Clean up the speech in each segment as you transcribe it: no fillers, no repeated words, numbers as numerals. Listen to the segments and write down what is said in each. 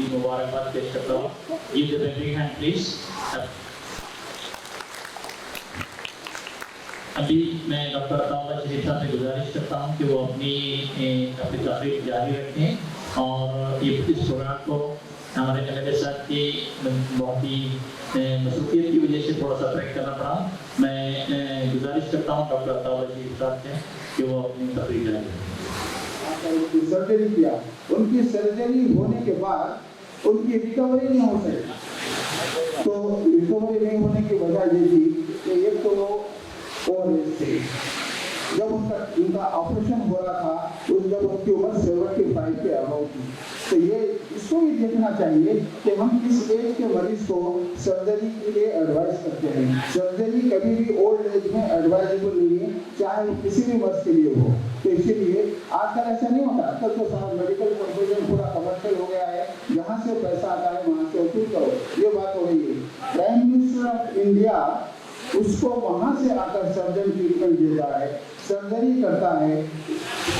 मुबारकबाद पेश करता हूँ. Give the big hand please. अभी मैं डॉक्टर अताउल्लाह शरीफ साहब से गुजारिश करता हूँ कि वो अपनी तकरीर जारी रखें और ये इस प्रोग्राम को हमारे एमएलए साहब की बहुत ही मसरूफियत की वजह से थोड़ा सा ब्रेक करना पड़ा. मैं गुजारिश करता हूँ डॉक्टर अताउल्लाह शरीफ साहब से कि वो अपनी तकरीर जारी रखें. सर्जरी किया, उनकी सर्जरी होने के बाद उनकी रिकवरी नहीं हो सकी. तो रिकवरी नहीं होने की वजह ये थी कि एक तो और जब उनका ऑपरेशन हो रहा था जब उनकी उम्र 75 के अबाउ थी. तो ये इसको भी देखना चाहिए कि हम किस एज के मरीज को सर्जरी के लिए एडवाइस करते हैं. सर्जरी कभी भी ओल्ड एज में एडवाइजेबल नहीं है, चाहे वो किसी भी मर्ज के लिए हो. तो इसीलिए आजकल ऐसा नहीं होता. आजकल तो सारा मेडिकल प्रोफेशन पूरा कमर्शियल हो गया है, जहाँ से पैसा आता है वहाँ से वसूल करो, ये बात हो रही है. प्राइम मिनिस्टर ऑफ इंडिया उसको वहाँ से आकर सर्जन ट्रीटमेंट देता है, सर्जरी करता है.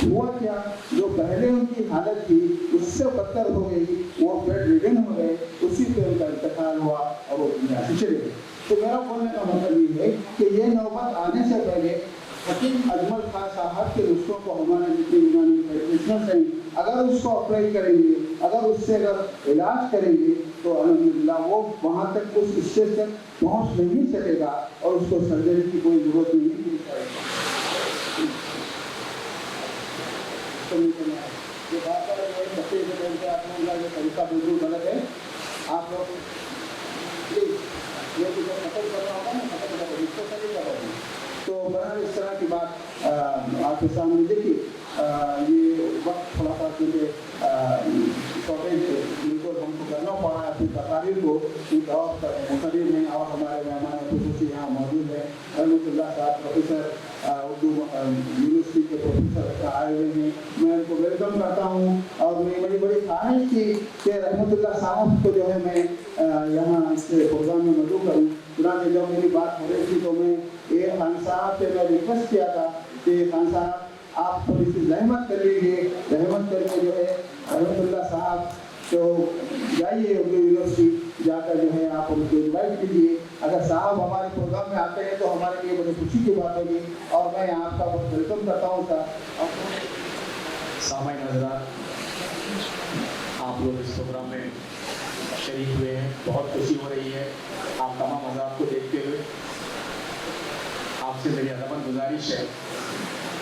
हुआ क्या, जो पहले उनकी हालत थी उससे बदतर हो गई, वो बेड रिडन हो गए, उसी पे उनका इंतकाल हुआ और वो दुनिया से चले गए. तो मेरा बोलने का मतलब ये है कि ये नौबत आने से पहले हकीम अजमल खान साहब के नुस्खों को हमारे जितने यूनानी प्रैक्टिशनर्स हैं, अगर उसको अप्लाई करेंगे, अगर उससे अगर इलाज करेंगे तो अल्हम्दुलिल्लाह वो वहाँ तक उस स्टेज तक पहुँच नहीं सकेगा और उसको सर्जरी की कोई जरूरत नहीं है. ये बात कर रहे हैं बच्चे से बोलते आप लोगों का ये तरीका बिल्कुल गलत है. आप लोग प्लीज ये जो खत्म करना होगा ना, खत्म करो, इसको सही करो. तो बहरहाल इस तरह की बात आपके सामने देखिए. ये वक्त थोड़ा सा क्योंकि शॉर्टेज बिल्कुल हमको करना पड़ा है अपनी तकारीर को. और मुखरीर हैं और हमारे मेहमान खुसूसी यहाँ मौजूद हैं. रहमतुल्लाह साहब प्रोफेसर उर्दू यूनिवर्सिटी के प्रोफेसर आए हुए हैं. मैं उनको वेलकम करता हूँ और मेरी बड़ी बड़ी ख्वाहिश थी कि रहमतुल्लाह साहब को जो है मैं यहाँ इस प्रोग्राम में मौजूद करूँ. चुनांचे जब मेरी बात हो रही थी तो मैं ये खान साहब से मैं रिक्वेस्ट किया था कि खान साहब आप थोड़ी सी रहमत कर लीजिए. रहमत करके जो है रहमतुल्लाह साहब तो जाइए उर्दू यूनिवर्सिटी जाकर जो है आप उनको इन्वाइट कीजिए. अगर साहब हमारे प्रोग्राम में आते हैं तो हमारे लिए बड़ी खुशी की बात होगी और मैं आपका बहुत वेलकम करता हूँ. सामान्य हज़रात, आप लोग इस प्रोग्राम में शरीक हुए हैं, बहुत खुशी हो रही है आप तमाम हज़रात को देखते हुए. आपसे मेरी अदबन गुजारिश है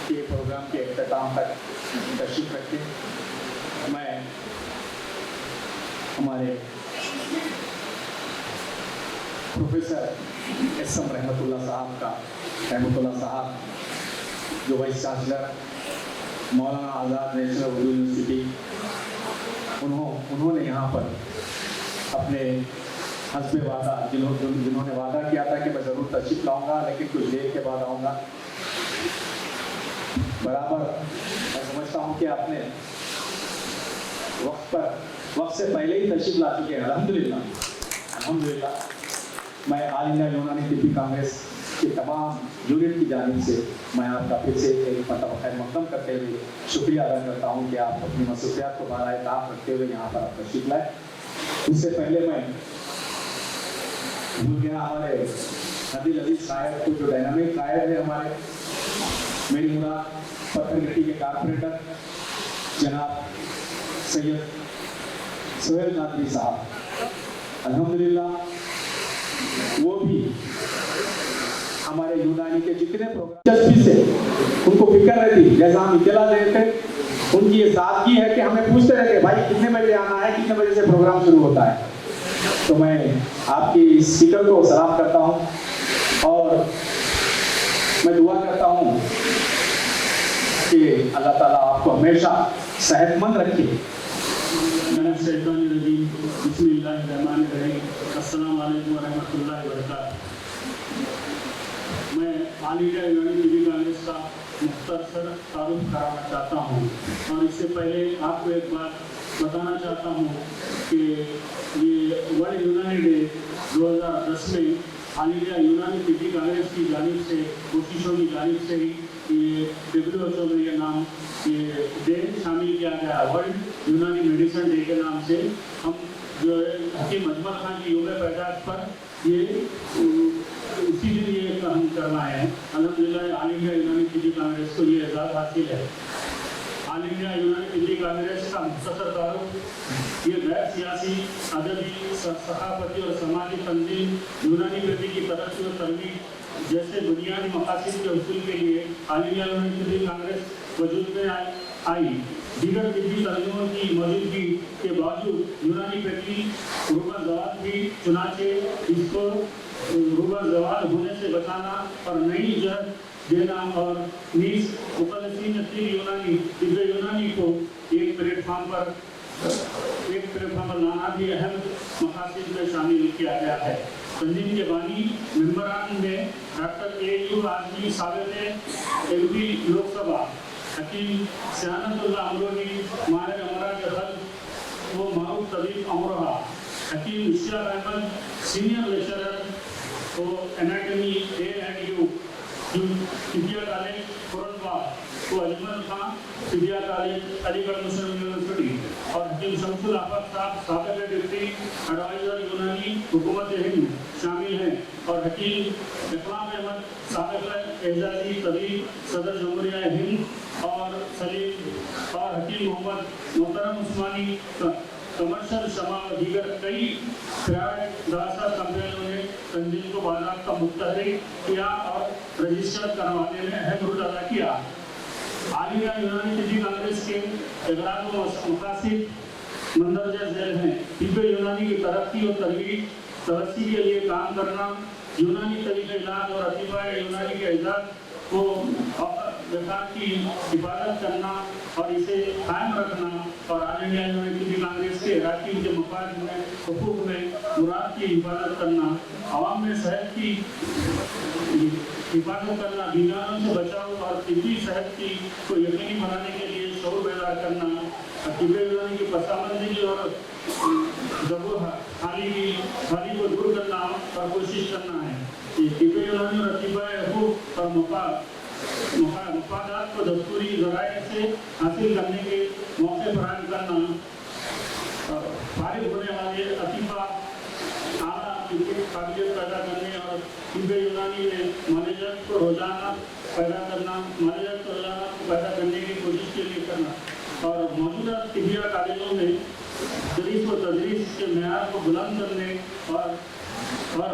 कि ये प्रोग्राम के अख्ताम तक तशरीफ रखें. मैं हमारे प्रोफेसर एस.एम. रहमतुल्लाह साहब जो वाइस चांसलर मौलाना आज़ाद नेशनल उर्दू यूनिवर्सिटी, उन्होंने यहाँ पर अपने हस्बे वादा जिन्होंने वादा किया था कि मैं ज़रूर तशरीफ़ लाऊंगा लेकिन कुछ देर के बाद आऊँगा, बराबर मैं समझता हूँ कि आपने वक्त से पहले ही तशरीफ़ ला चुके हैं। अल्हम्दुलिल्लाह मैं ऑल इंडिया यूनानी तिब्बी कांग्रेस के तमाम यूनिट की जानिब से मैं आपका फिर से एक मरतबा खैर मक़दम करते हुए शुक्रिया अदा करता हूँ कि आप अपनी मसरूफियात को बराए ताब रखते हुए यहाँ पर आप तशरीफ़ लाए। उससे पहले मैं भूल गया हमारे अदील अजीज शायर को, जो डायनामिक शायर है हमारे, मेरी मुराद पत्थरगट्टी के कारपोरेटर जनाब सैयद सोहेल नादरी साहब, अल्हम्दुलिल्लाह वो भी हमारे यूनानी के जितने प्रोग्राम दिलचस्पी से उनको फिक्र रहती, जैसा हम इत्तला देते उनकी ये सादगी है कि हमें पूछते रहते भाई कितने बजे आना है, कितने बजे से प्रोग्राम शुरू होता है। तो मैं आपकी इस फिक्र को सलाम करता हूँ और मैं दुआ करता हूँ कि अल्लाह ताला आपको हमेशा सेहतमंद रखे। अस्सलाम वालेकुम वरहमतुल्लाहि वबरकातुहू। मैं ऑल इंडिया यूनानी तिब्बी कांग्रेस का मुख्तसर तारुफ कराना चाहता हूँ और इससे पहले आपको एक बात बताना चाहता हूँ कि ये वर्ल्ड यूनानी डे 2010 में ऑल इंडिया यूनानी तिब्बी कांग्रेस की जानिब से, कोशिशों की जानिब से ही ये WHO में ये नाम ये डे शामिल किया गया। वर्ल्ड यूनानी मेडिसिन डे के नाम से हम जो है हकीम अजमल खान की यूम पैदाइश पर ये उसी दिन ये हम करना है। अल्हम्दुलिल्लाह ऑल इंडिया यूनानी तिब्बी कांग्रेस को ये एजाज़ हासिल है। ऑल इंडिया यूनानी तिब्बी कांग्रेस का मुख्तसर तारुफ ये गैर सियासी, अदबी, सहाफती और समाजी तंजीम यूनानी प्रति की तरक्की और तरमीम जैसे बुनियादी मकासद के हसूल के लिए ऑल इंडिया यूनानी तिब्बी कांग्रेस वजूद में आई। दीगर तिब्बी तंजीमों की मौजूदगी के बावजूद यूनानी प्रति रूबा जवाल भी, चुनाचे इसको रूबा जवाल होने से बचाना और नई जड़ देना और नीस मुखलसीन तिब्बे यूनानी को एक प्लेटफॉर्म पर लाना भी अहम मकासद में शामिल किया गया है। तंजीम के बानी मेंबरान में डॉक्टर A.U. आजमी साबिक़ MP लोकसभा, हकीम सियानतुल्लाह अमरोही माहिर अमराज खल्क़ वो मारूफ तबीब अमरोहा, हकीम इश्तियाक अहमद सीनियर लेक्चरर वो एनाटमी A&U तिबिया कॉलेज औरंगाबाद, वो अजमल खान तिबिया कॉलेज अलीगढ़ मुस्लिम यूनिवर्सिटी और हकीम शमसुल आफत साहब साबिक़ डिप्टी एडवाइजर यूनानी हुकूमत हिंद शामिल हैं और हकीम इकराम अहमद साबिक़ एजाज़ी तबीब सदर जमहूरिया हिंद और सलीम और हकीम मोहम्मद मोहतरम उस्मानी कमर्शियल शमा और दीगर कई प्राइवेट दासा कंपनियों ने तंजीम को बाज़ाब्ता मुतहर्रिक किया और रजिस्टर करवाने में अहम रोल अदा किया। ऑल इंडिया यूनानी तिब्बी कांग्रेस के इक़रार व मक़ासिद मंदरजा झैल हैं। तिब्बे यूनानी की तरक्की और तरक्की के लिए काम करना, यूनानी तरीक़े इलाज और अतीबा यूनानी के इजाज़ को वक़ार की हिफाजत करना और इसे कायम रखना और ऑल इंडिया यूनानी तिब्बी कांग्रेस के अरकान के मफाद में हुकूक में मुराद की हिफाजत करना, आवाम में सेहत की हिफाजत करना, बीमारियों से बचाव और तिब्बी सेहत की को यकीनी बनाने के लिए शऊर बेदार करना, तिब्बे यूनानी की पसामंदगी और खाली को दूर करना और कोशिश करना है। तिब्बे यूनानी और अतीबा हुकूक और मफादात को दस्तूरी ज़राए से हासिल करने के मौके फराहम करना, फारिग होने वाले अतीबा आला काबिलियत पैदा करने और तिब्बे यूनानी में मैनेजर को रोजाना पैदा करने की कोशिश के लिए करना और मौजूदा तिबिया कॉलेजों में दरीस व तदरीस के मेयार को बुलंद करने और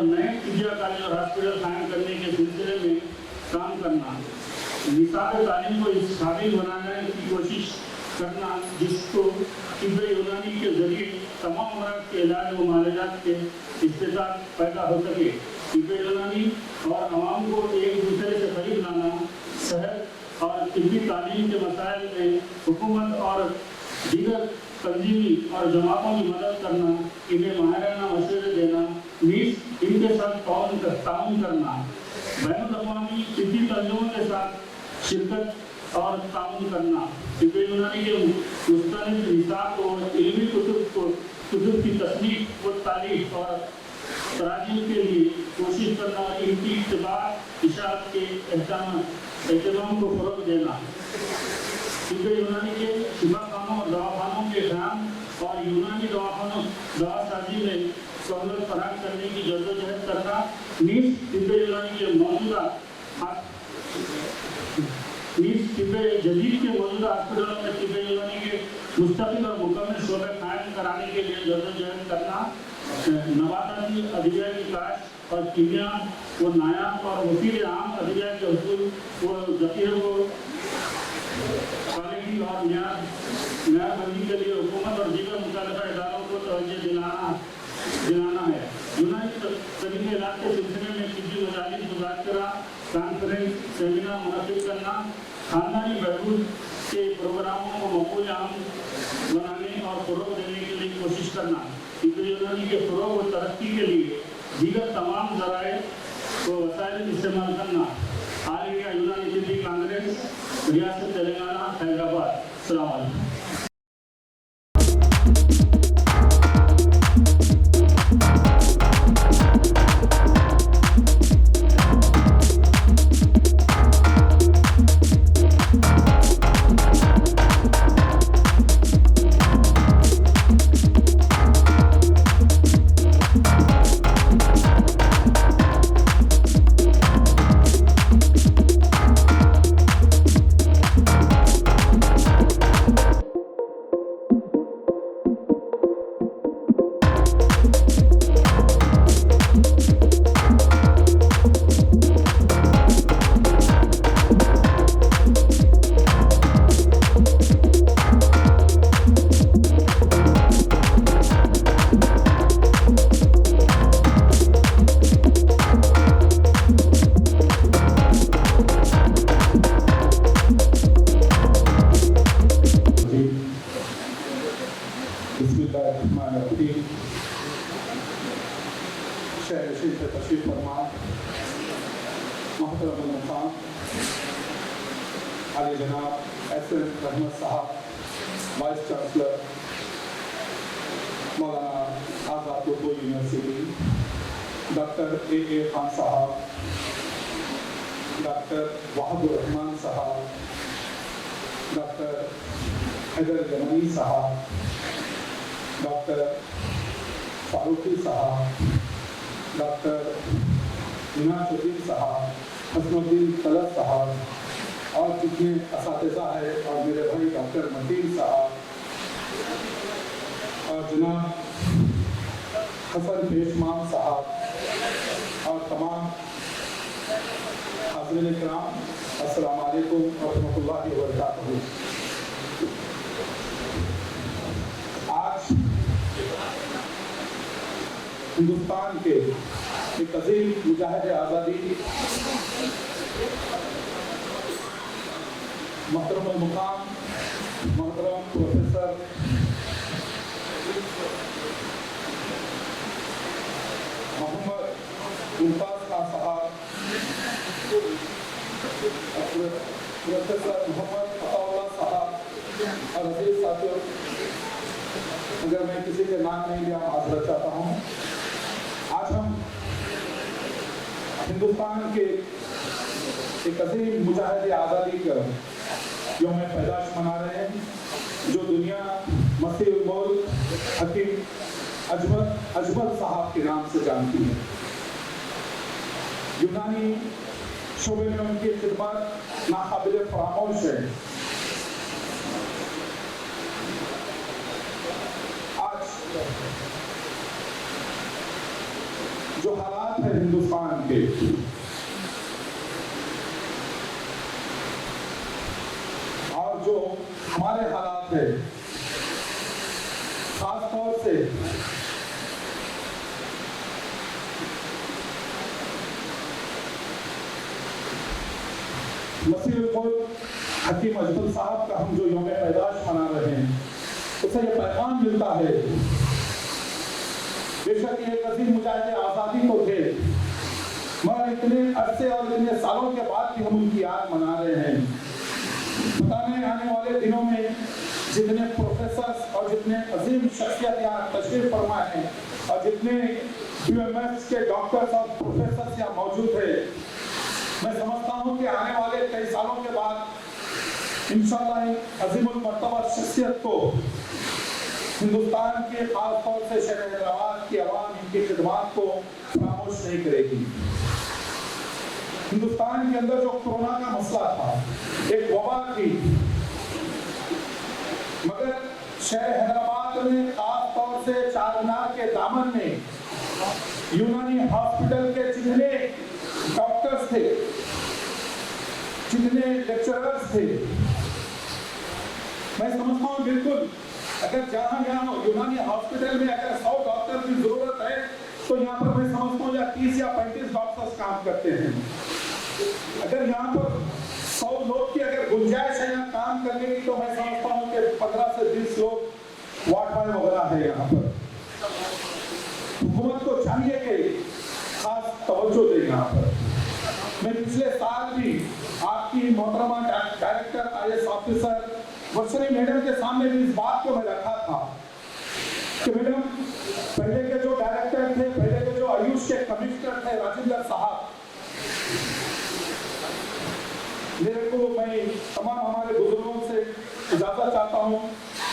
नए तिबिया कॉलेज और हॉस्पिटल कायम करने के सिलसिले में काम करना, निसाब तालीम को इस काबिल बनाने की कोशिश करना, जिसको तिब्ब यूनानी के जरिए तमाम अमराज के इलाज व मालजात के इस्तेदाद पैदा हो सके। तिब्ब यूनानी और आवाम को एक दूसरे से करीब लाना, सेहत और तिब्बी तालीम के मसाइल में हुकूमत और दीगर तंजीमी और जमातों की मदद करना, इन्हें माहिराना मशवरे देना, नीस इनके साथ ताउन करना, बैनुल-अक़वामी तिब्बी तंजीमों के साथ शिरकत और ताउन करना, तिब्ब यूनानी के मुस्तनिद निसाब और इल्मी कुतुब की तस्नीफ व तारीफ और तराजीम के लिए कोशिश करना, इनकी इत्तिबा इशाअत के एहतमाम को फ़रोग़ देना, तिब्ब यूनानी के शिफाखानों और दवाखानों के क़याम और यूनानी दवासाजी में सहूलत फराहम करने की जद्दोजहद करना, नीज़ तिब्ब यूनानी के जदीद के मौजूदा हॉस्पिटलों में तिब्ब यूनानी के मुस्तक़िल और मुकम्मल शोबे कायम कराने के लिए जद्दोजहद करना, नबाताती अदविया की काश्त और कीमिया व नायाब और मुफीद आम अदविया के उसूल व ज़ख़ीरे को क्वालिटी और न्यायबंदी के लिए हुकूमत और दीगर मुताल्लिक़ा इदारों को तवज्जो दिलाना है। यूनानी तलीम इलाज के सिलसिले में तिब्बी मजालिस, मुज़ाकरा, कॉन्फ्रेंस, सेमिनार मुनक़िद करना, ख़ानदानी बहबूद के प्रोग्रामों को मक़बूल आम बनाने और फ़रोग़ देने के लिए कोशिश करना, तिब्ब यूनानी के फ़रोग़ व तरक्की के लिए दीगर तमाम ज़राए व वसाइल इस्तेमाल करना। ऑल इंडिया यूनानी तिब्बी कांग्रेस, रियासत तेलंगाना, हैदराबाद। अस्सलाम वालेकुम। तशरीफ फरमा मोहतरम मुक़ाम आले जनाब एस.एन. रहमत साहब, vice chancellor Maulana Azad Urdu university, doctor A Khan साहब, डॉक्टर वहाबुर रहमान साहब, डॉक्टर हैदर जमानी साहब, डॉक्टर फारूकी साहब, डॉक्टर मुनाफुद्दीन साहब, हसनुद्दीन तलब साहब और जितने असातिज़ा है और मेरे भाई डॉक्टर मतीन साहब और जनाब हसन पेशमान साहब और तमाम हाज़रीन किराम, अस्सलाम वालेकुम व रहमतुल्लाहि व बरकातहू। आज हिंदुस्तान के एक अजीम मुजाहिद आज़ादी मोहतरम मुक़ाम मोहतरम प्रोफेसर मोहम्मद मुमताज़ खान साहब, प्रोफेसर मोहम्मद अताउल्लाह साहब और अजीज साथियों, अगर मैं किसी के नाम नहीं लिया माज़रत चाहता हूँ। आज हम हिंदुस्तान के एक अजीम मुजाहिद आज़ादी का यौम पैदाश मना रहे हैं, जो दुनिया मसीह मौद हकीम अजमल साहब के नाम से जानती है। यूनानी शोबे में उनकी खिदमत नाकाबिल फरामोश है। आज जो हालात है हिंदुस्तान के, और जो हमारे हालात मसीहुल खुद हकीम अजमल साहब का हम जो यौम पैदाश मना रहे हैं, उसे ये पैगाम मिलता है। बेशक ये एक अजीम मुजाहिद आज़ादी को थे, मगर इतने अरसे और इतने सालों के बाद भी हम उनकी याद मना रहे हैं। पता नहीं आने वाले दिनों में जितने प्रोफेसर्स और जितने अजीम शख्सियत यहाँ तशरीफ फरमा हैं और जितने UMS के डॉक्टर्स और प्रोफेसर्स यहाँ मौजूद हैं, मैं समझता हूँ कि आने वाले कई सालों के बाद इंशाअल्लाह अजीमुल मर्तबा शख्सियत को हिंदुस्तान के खास तौर से शहर हैदराबाद की आवाम इनकी खिदमत को फरामोश नहीं करेगी। हिंदुस्तान के अंदर जो कोरोना का मसला था, एक वबा थी, मगर शहर हैदराबाद में खास तौर से चारमीनार के दामन में यूनानी हॉस्पिटल के जितने डॉक्टर्स थे, जितने लेक्चरर्स थे, मैं समझता हूँ बिल्कुल अगर जहाँ यूनानी हॉस्पिटल में अगर 100 डॉक्टर की जरूरत है तो यहाँ पर मैं समझता हूँ 30 या 35 डॉक्टर्स काम करते हैं। अगर यहाँ पर 100 लोग की अगर गुंजाइश है यहाँ काम करने की, तो मैं समझता हूँ कि 15 से 20 लोग वार्ड बॉय वगैरह है यहाँ पर। हुकूमत को चाहिए कि खास तवज्जो दे यहाँ पर। मैं पिछले साल भी आपकी मोहतरमा डायरेक्टर IAS ऑफिसर वर्षनी मैडम के सामने भी इस बात को मैं रखा था कि मैडम, पहले के जो डायरेक्टर थे, पहले के जो आयुष के कमिश्नर थे राजेंद्र साहब, मेरे को मैं तमाम हमारे बुजुर्गों से इजाजत चाहता हूँ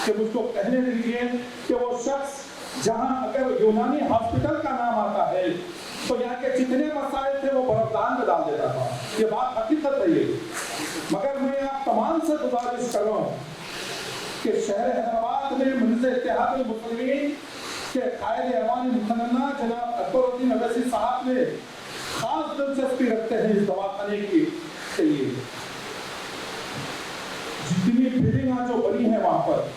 कि मुझको कहने दीजिए कि वो शख्स जहाँ अगर यूनानी हॉस्पिटल का नाम आता है तो यहाँ के जितने मसाइल थे वो बरफदान में डाल देता था। ये बात हकीकत है ये। मगर मैं आप तमाम से गुजारिश कर रहा हूँ कि शहर हैदराबाद में मजलिस इत्तेहादुल मुस्लिमीन के कायदे अवानी मुतनन्ना जनाब अकबरुद्दीन अवैसी साहब ने खास दिलचस्पी रखते हैं इस दवाखाने की के लिए। जितनी बिल्डिंग जो बनी है वहां पर,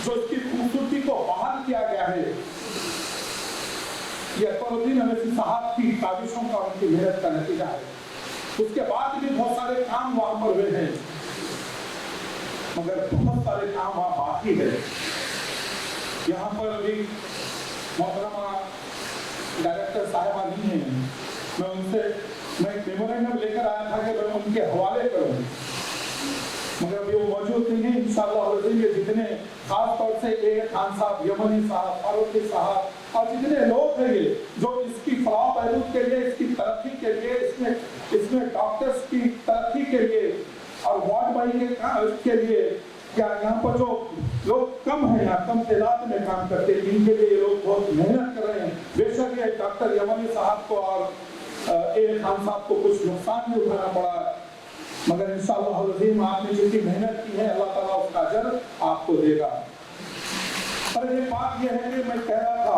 जो इसकी खूबसूरती को बहाल किया गया है, ये अकबरुद्दीन अवैसी साहब की काविशों का, उनकी मेहनत का नतीजा है। उसके बाद भी बहुत सारे काम वहां पर हुए हैं, मगर बहुत सारे काम वहां बाकी है। यहाँ पर अभी मोहतरमा डायरेक्टर साहिबा नहीं है, मैं उनसे एक मेमोरेंडम लेकर आया था कि मैं उनके हवाले करूँ, मगर अभी वो मौजूद नहीं है। इंशाअल्लाह ये जितने खास तौर से ए खान साहब, यमनी साहब, फारूकी साहब और जितने लोग हैं ये जो इसकी फलाह बहबूद के लिए, इसकी तरक्की के लिए, इसमें डॉक्टर्स की तरक्की के लिए और वार्ड बॉय के लिए, क्या यहाँ पर जो लोग कम है, यहाँ कम तादाद में काम करते हैं, इनके लिए लोग बहुत मेहनत कर रहे हैं। बेशक ये डॉक्टर यमनी साहब को और ए खान साहब को कुछ नुकसान भी उठाना पड़ा, मगर इंशाअल्लाह अज़ीम आपने जितनी मेहनत की है अल्लाह ताला उसका अजर आपको देगा। पर ये बात ये है कि मैं कह रहा था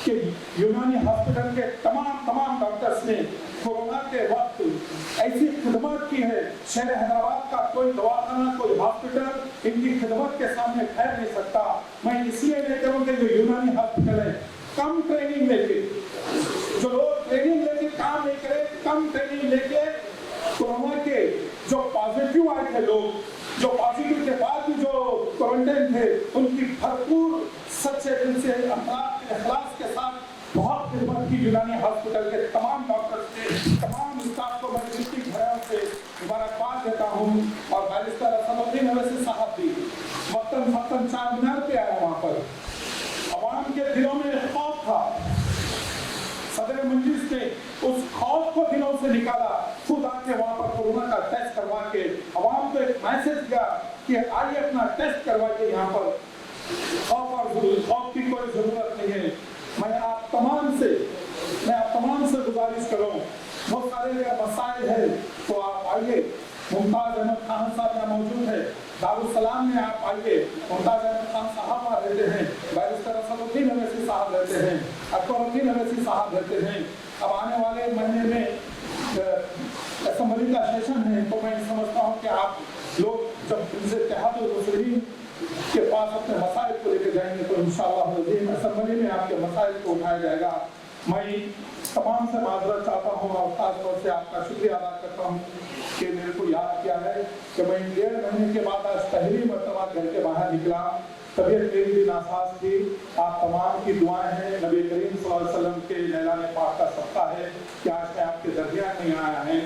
कि यूनानी हॉस्पिटल के तमाम डॉक्टर्स ने कोरोना के वक्त ऐसी खिदमत की है, शहर हैदराबाद का कोई दवाखाना, कोई हॉस्पिटल इनकी खिदमत के सामने ठहर नहीं सकता। मैं इसलिए नहीं करूँगा जो यूनानी हॉस्पिटल है, कम ट्रेनिंग लेके, जो लोग ट्रेनिंग लेके काम नहीं करे, कम ट्रेनिंग लेके कोरोना के जो पॉजिटिव आए थे लोग, जो पॉजिटिव के बाद भी जो क्वारंटाइन थे, उनकी भरपूर सच्चे दिल से इखलास के साथ बहुत खिदमत की यूनानी हॉस्पिटल के तमाम डॉक्टर्स के, तमाम स्टाफ को मैं डिस्ट्रिक्ट घरों से मुबारकबाद देता हूँ। और बैरिस्टर असदुद्दीन अवैसी साहब भी वक्तन चारमीनार पे आया, वहाँ पर अवाम के दिलों में खौफ था, सदर मजलिस ने उस खौफ को दिलों से निकाला, खुद आके वहाँ पर कोरोना का टेस्ट करवा के अवाम को एक मैसेज दिया कि आइए अपना टेस्ट करवाइए, यहाँ पर खौफ की कोई जरूरत नहीं है। मैं आप तमाम से गुजारिश कर रहा हूँ, बहुत सारे मसाइल है तो आप आइए। मुमताज अहमद खान साहब यहाँ मौजूद है, दारुसलाम में आप आइए, मुमताज अहमद खान साहब वहाँ रहते हैं, बैरिस्टर असदुद्दीन अवैसी साहब रहते हैं, अकबरुद्दीन अवैसी साहब रहते हैं। अब आने वाले महीने में असेंबली का सेशन है, तो मैं समझता हूँ कि आप लोग जब इनसे इत्तेहादुल मुस्लिमीन के पास अपने मसाइल को लेकर जाएंगे तो इंशाअल्लाह असेंबली में आपके मसाइल को उठाया जाएगा। मैं तमाम से माजरत चाहता हूँ और खास तौर से आपका शुक्रिया अदा करता हूँ कि मेरे को याद किया है कि मैं 1.5 महीने के बाद आज पहली मरतबा घर के बाहर निकला। तबीयत मेरी भी नासाज थी। आप तमाम की दुआएं हैं, नबी करीम सल्लल्लाहु अलैहि वसल्लम के नैलान पाक का सदका है कि आज मैं आपके दरमियान में आया है।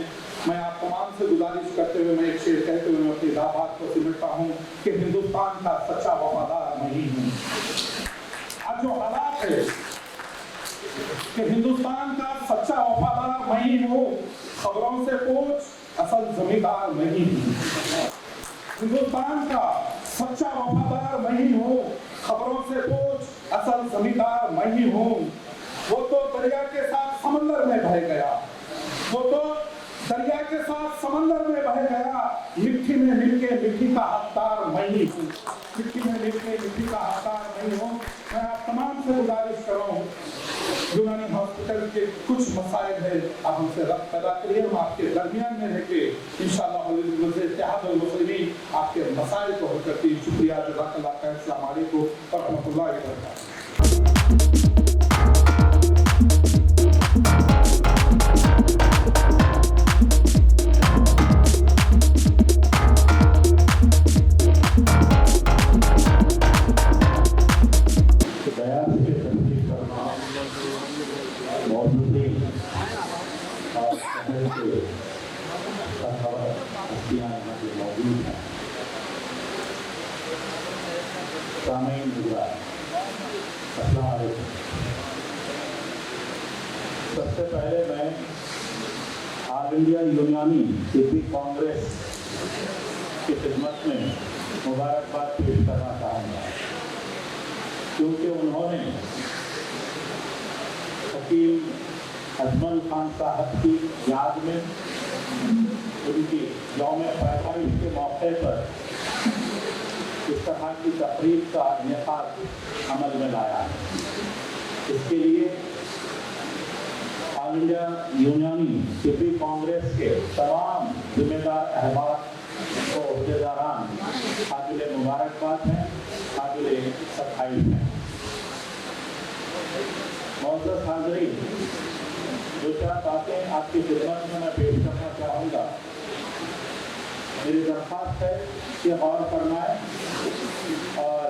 मैं आप तमाम से गुजारिश करते हुए मैं एक शेर कहते हुए मैं अपनी बात को सिमटता हूँ कि हिंदुस्तान का सच्चा वफादार नहीं हूँ। आज जो हालात है कि हिंदुस्तान का सच्चा वफादार मैं ही हूँ, खबरों से पूछ असल जमींदार मैं ही हूँ। हिंदुस्तान का सच्चा वफादार मैं ही हूँ, खबरों से पूछ असल जमींदार मैं ही हूँ। वो तो दरिया के साथ समंदर में बह गया, वो तो दरिया के साथ समंदर में बह गया, मिट्टी में मिलके मिट्टी का हकदार मैं ही हूँ, मिट्टी में मिलके मिट्टी का हकदार मैं ही हूँ। मैं आप तमाम से गुजारिश कर रहा हूँ, यूनानी हॉस्पिटल के कुछ मसाइल है, आप हमसे रब्त पैदा करिए, हम आपके दरमियान में रह के इंशाअल्लाह इत्तेहाद अल मुस्लिमीन आपके मसाइल को हल करते हैं। शुक्रिया, जज़ाकल्लाह खैर, अस्सलाम वालेकुम व रहमतुल्लाहि व बरकातहू। सबसे पहले मैं ऑल इंडिया यूनानी तिब्बती कांग्रेस की खिदमत में मुबारकबाद पेश करना चाहूँगा, क्योंकि उन्होंने हकीम अजमल खान साहब की याद में उनकी यौम पैदाइश के मौके पर इस तरह की तकरीब का इनेकाद अमल में लाया है। इसके लिए ऑल इंडिया यूनानी तिब्बती कांग्रेस के तमाम जिम्मेदार अहबाब और अहदेदारान काबिल मुबारकबाद हैं, काबिल सफाई हैं। मौजूद हाज़रीन, जो चार बातें आपकी खिदमत में मैं पेश करना चाहूँगा, मेरी दरख्वास्त है कि गौर फरमाएं और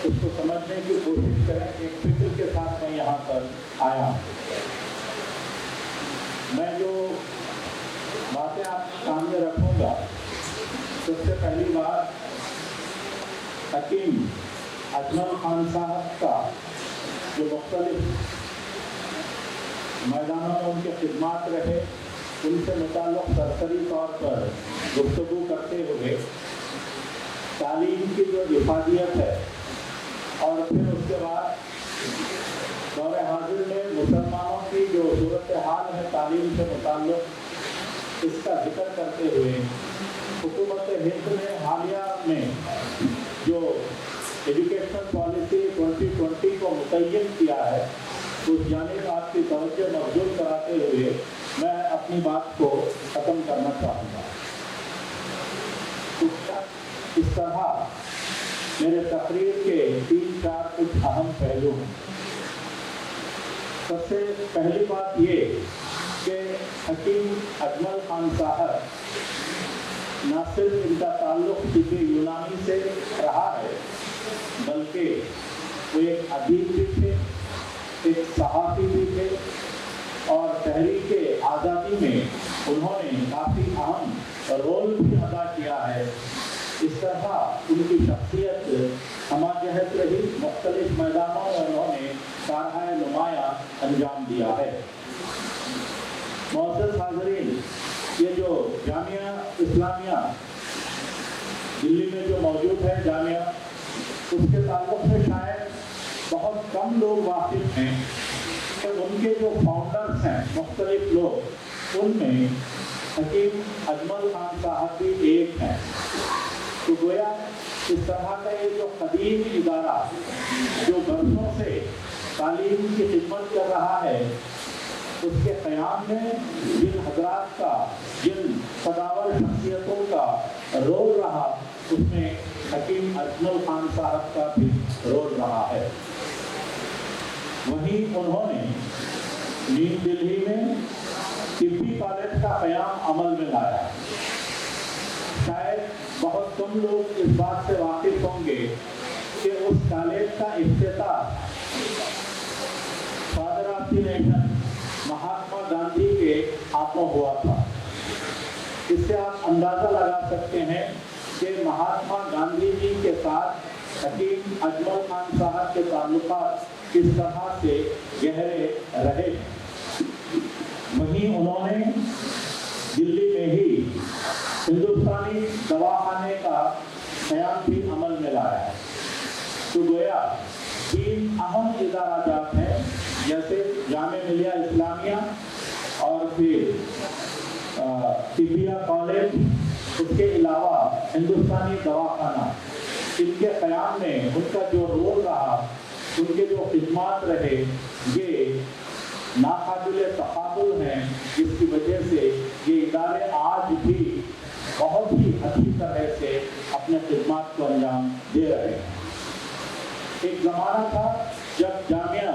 उसको समझने की कोशिश करें। एक फिक्र के साथ मैं यहाँ पर आया हूँ। मैं जो बातें आपके सामने रखूँगा, सबसे पहली बात हकीम अजमल खान साहब का जो मुख्तलिफ मैदानों में उनके खिदमात रहे, उनसे मुताल्लिक़ सरसरी तौर पर गुफ्तगू करते हुए तालीम की जो इफादियत है और फिर उसके बाद दौर हाजिर में मुसलमानों की जो सूरत हाल है तालीम से मुताल्लिक़, इसका जिक्र करते हुए हुकूमत हिंद ने हालिया में जो एजुकेशनल पॉलिसी 2020 को मुतय्यन किया है, उस जानिब आपकी तवज्जो मबजूल कराते हुए मैं अपनी बात को ख़त्म करना चाहूँगा। इस तरह मेरे तकरीर के 3-4 कुछ अहम पहलू हैं। सबसे पहली बात ये कि हकीम अजमल खान साहब न सिर्फ इनका ताल्लुक़ तिब्बी यूनानी से रहा है, बल्कि वो एक अदीब भी थे, एक सहाफ़ी भी थे और तहरीक आज़ादी में उन्होंने काफ़ी अहम रोल भी अदा किया है। इस तरह उनकी शख्सियत हमाजहत रही, मुख्तलिफ मैदानों में उन्होंने कारहाए नुमायाँ अंजाम दिया है। मौजूद हाज़रीन, ये जो जामिया इस्लामिया दिल्ली में जो मौजूद है जामिया, उसके ताल्लुक़ से शायद बहुत कम लोग वाकिफ़ हैं कि उनके जो फाउंडर्स हैं मुख्तलिफ लोग, उनमें हकीम अजमल खान साहब भी एक हैं। तो गोया इस तरह का ये जो कदीम इदारा जो बरसों से तालीम की खिदमत कर रहा है, उसके क़याम में जिन हजरात का, जिन सदावर शख्सियतों का रोल रहा, उसमें हकीम अजमल खान साहब का भी रोल रहा है। वहीं उन्होंने न्यू दिल्ली में तिब्बी कॉलेज का क़याम अमल में लाया। शायद बहुत कम लोग इस बात से वाकिफ होंगे कि उस कॉलेज का इफ्तिताह father of the nation Mahatma Gandhi के हाथों हुआ था। इससे आप अंदाजा लगा सकते हैं कि महात्मा गांधी जी के साथ हकीम अजमल खान साहब के ताल्लुकात किस तरह से गहरे रहे। वहीं उन्होंने दिल्ली में ही हिंदुस्तानी दवाखाने का क़याम भी अमल में लाया। तो गोया 3 अहम इदाराजात हैं, जैसे जामे मिलिया इस्लामिया और फिर तिबिया कॉलेज, उसके अलावा हिंदुस्तानी दवाखाना। इनके क़याम में उनका जो रोल रहा, उनके जो खिदमात रहे, ये नाकाबिले तक़ाबुल हैं, जिसकी वजह से ये इदारे आज भी बहुत ही अच्छी तरह से अपने खिदमात को अंजाम दे रहे हैं। एक ज़माना था जब जामिया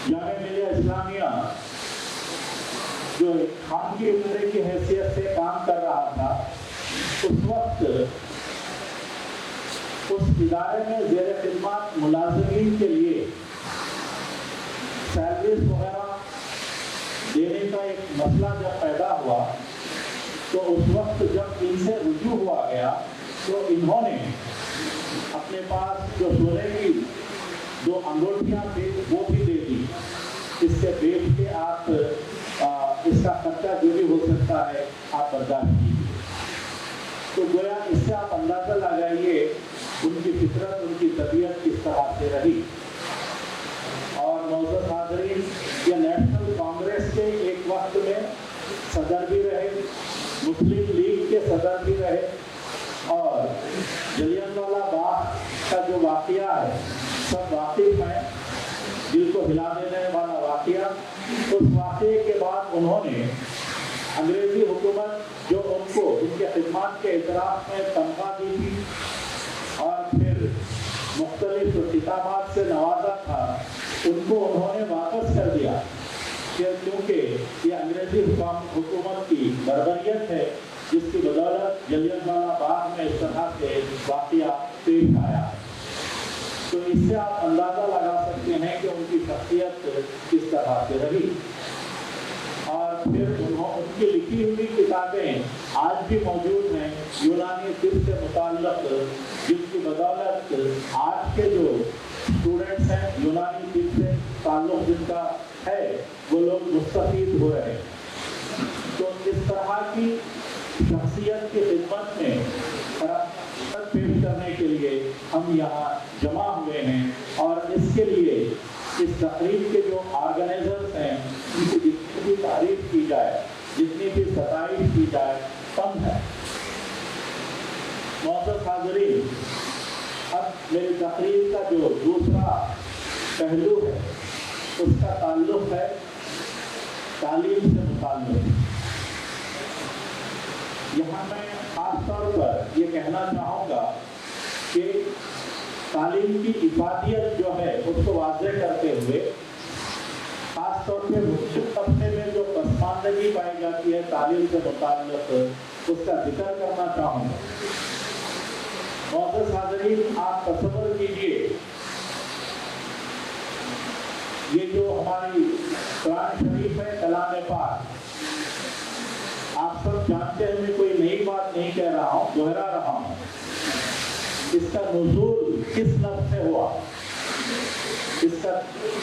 मिलिया इस्लामिया जो खान की इदारे की हैसियत से काम कर रहा था, उस वक्त उस इदारे में ज़ेर खिदमत मुलाज़िमीन के लिए सैलरीज वगैरह देने का एक मसला जब पैदा हुआ, तो उस वक्त जब इनसे रुजू हुआ गया तो इन्होंने अपने पास जो सोने की 2 अंगूठियाँ थी वो भी दे दी। इससे बेच के आप इसका खर्चा जो भी हो सकता है आप बर्दाश्त कीजिए। तो गोया इससे आप अंदाज़ा लगाइए उनकी फितरत, उनकी तबीयत किस तरह से रही। और मौजूद हाज़रीन, ये नेशनल कांग्रेस के एक वक्त में सदर भी रहे, मुस्लिम लीग के सदर भी रहे, और जलियांवाला बाग का जो वाक़या है सब वाकिफ़ हैं, दिल को हिला देने वाला वाक़या। उस वाक़े के बाद उन्होंने अंग्रेज़ी हुकूमत जो उनको उनके खिदमत के इतराफ़ में तनख्वाह दी थी और फिर मुख्तलिफ खिताबात से नवाजा था, उनको उन्होंने वापस कर दिया, क्योंकि ये अंग्रेज़ी हुकूमत की बर्बरियत है, जिसकी बदौलत जलियांवाला बाग में इस तरह से वाक़या पेश आया। तो इससे आप अंदाज़ा लगा सकते हैं कि उनकी शख्सियत किस तरह से रही। और फिर उनकी लिखी हुई किताबें आज भी मौजूद हैं, यूनानी तिब से मुताल्लिक़, जिसकी बदौलत आज के जो स्टूडेंट्स हैं यूनानी तिब से ताल्लुक़ जिनका है, वो लोग मुस्तफ़ीद हो रहे हैं। तो इस तरह की शख्सियत की खिदमत में पेश करने के लिए हम यहाँ जमा हुए हैं, और इसके लिए इस तकरीब के जो ऑर्गेनाइजर्स हैं उनकी जितनी भी तारीफ की जाए, जितनी भी सताइश की जाए, कम है। मौजूद हाज़रीन, अब मेरी तकरीब का जो दूसरा पहलू है उसका ताल्लुक़ है तालीम से मुताल्लिक़। यहाँ मैं ख़ास तौर पर ये कहना चाहूँगा कि तालीम की इफादियत जो है उसको वाज़ेह करते हुए ख़ास तौर पे मुस्लिम तबके में जो पसमानदगी पाई जाती है तालीम से मुताल्लिक़, उसका जिक्र करना चाहूँगा। मौजूद हाज़रीन, आप तसव्वुर कीजिए, ये जो हमारी कुरान शरीफ है, कलाम पाक, आप सब जानते हैं, मैं कोई नई बात नहीं कह रहा हूँ, दोहरा रहा हूँ। इसका नुज़ूल किस लफ्ज़ से हुआ? इसका